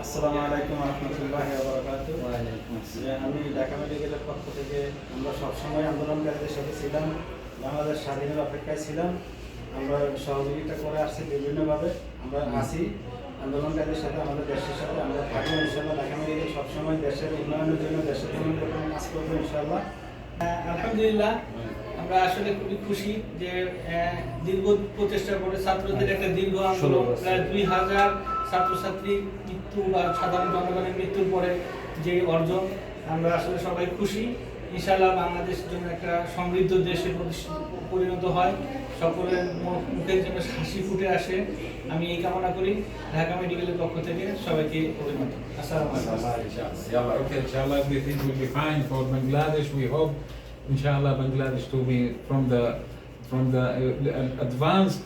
আসসালামু আলাইকুম রহমতুল্লাহি ওয়া বারাকাতুহু। ওয়ালাইকুম আসসালাম। আমি ঢাকা মেডিকেলের পক্ষ থেকে আমরা সবসময় আন্দোলনকারীদের সাথে ছিলাম, বাংলাদেশ স্বাধীনের অপেক্ষায় ছিলাম। আমরা সহযোগিতা করে আসছি বিভিন্নভাবে, আমরা আছি আন্দোলনকারীদের সাথে, আমাদের দেশের সাথে আমরা থাকবো ইনশাআল্লাহ। ঢাকা মেডিকেল সবসময় দেশের উন্নয়নের জন্য, দেশের উন্নয়নের জন্য কাজ করবো ইনশাআল্লাহ। আলহামদুলিল্লাহ, আমরা আসলে খুবই খুশি যে দীর্ঘ প্রচেষ্টার পরে ছাত্রদের একটা দীর্ঘ আন্দোলন, প্রায় 2000 ছাত্রছাত্রী মৃত্যু বা সাধারণ জনগণের মৃত্যুর পরে যে অর্জন, আমরা আসলে সবাই খুশি। ইনশাআল্লাহ বাংলাদেশের জন্য একটা সমৃদ্ধ দেশে পরিণত হয়, সকলের মুখের জন্য হাসি ফুটে আসে, আমি এই কামনা করি। ঢাকা মেডিকেলের পক্ষ থেকে সবাইকে অভিনন্দন। আসসালামু আলাইকুম। Okay, inshallah, everything will be fine for Bangladesh. We hope, inshallah, Bangladesh to be from the advanced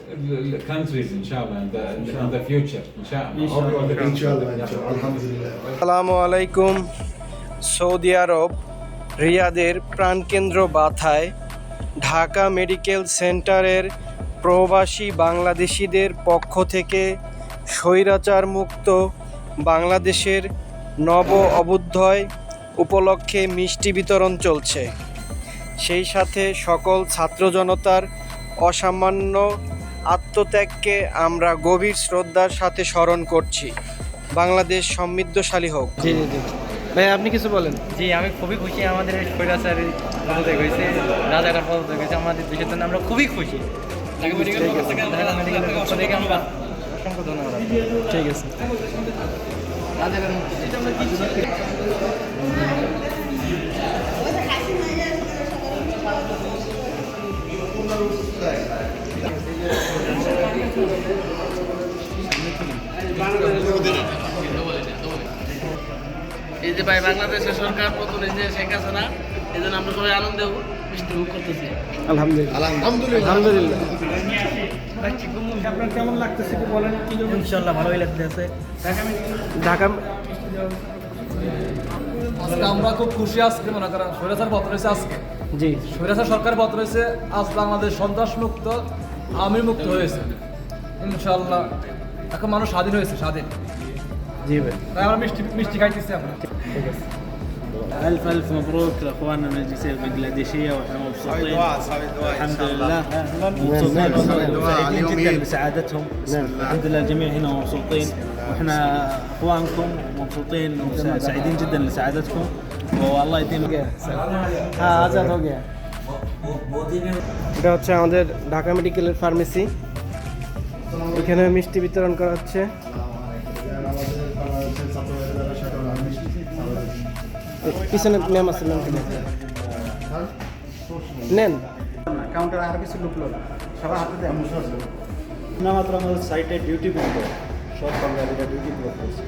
countries, inshallah, in the future, inshallah. Hope all the Inshallah, alhamdulillah. আসসালামু আলাইকুম। সৌদি আরব রিয়াদের প্রাণকেন্দ্র বাথায় ঢাকা মেডিকেল সেন্টারের প্রবাসী বাংলাদেশিদের পক্ষ থেকে স্বৈরাচার মুক্ত বাংলাদেশের নব অভ্যুদয় উপলক্ষে মিষ্টি বিতরণ চলছে। সেই সাথে সকল ছাত্র জনতার অসামান্য আত্মত্যাগকে আমরা গভীর শ্রদ্ধার সাথে স্মরণ করছি। বাংলাদেশ সমৃদ্ধশালী হোক। জি জি জি ভাই, আপনি কিছু বলেন। জি, আমি খুবই খুশি। আমাদের এই স্বৈরাচারী পদত্যাগ হয়েছে, রাজাকার পদত্যাগ হয়েছে, আমাদের দেশের জন্য আমরা খুবই খুশি। ঢাকা মেডিকেলের পক্ষ থেকে আমরা অসংখ্য ধন্যবাদ। ঠিক আছে। রাজাকার এই যে ভাই বাংলাদেশের সরকার নতুন এই যে শেখ হাসিনা, এই জন্য আমরা সবাই আনন্দ মিষ্টি ভোগ করতেছি। আলহামদুলিল্লাহ আলহামদুলিল্লাহ। আপনার কেমন লাগতেছে কি বলেন? কি ইনশাআল্লাহ ভালোই লাগতেছে। ঢাকা আজকে আমরা খুব খুশি। আজকে মনে করেন স্বৈরাচার পতন হয়েছে, আজকে জি স্বৈরাচার সরকার পতন হয়েছে, আজ বাংলাদেশ সন্ত্রাস মুক্ত, আমির মুক্ত হয়েছে ইনশাআল্লাহ। এখন মানুষ স্বাধীন হয়েছে, স্বাধীন। জি ভাই, তাই আমরা মিষ্টি মিষ্টি খাইতেছি আমরা। ঠিক আছে। ألف ألف مبروك لأخواننا من الجنسية البنغلاديشية وإحنا مبسوطين الحمد لله، مبسوطين وسعيدين جدا بسعادتهم. الحمد لله الجميع هنا مبسوطين، وإحنا إخوانكم مبسوطين وسعيدين جدا لسعادتكم، والله يديم. হ্যাঁ, আজাদ হয়ে গিয়া। এটা হচ্ছে আমাদের ঢাকা মেডিকেলের ফার্মেসি, এখানে মিষ্টি বিতরণ করা হচ্ছে। পিছনে ম্যাম আছে, ম্যাম নেন। কাউন্টার আর কিছু লুকলো না, সবার হাতে দেয়। মাত্র আমাদের সাইটে ডিউটি বন্ধ, সব বাঙালিরা ডিউটি করতেছে।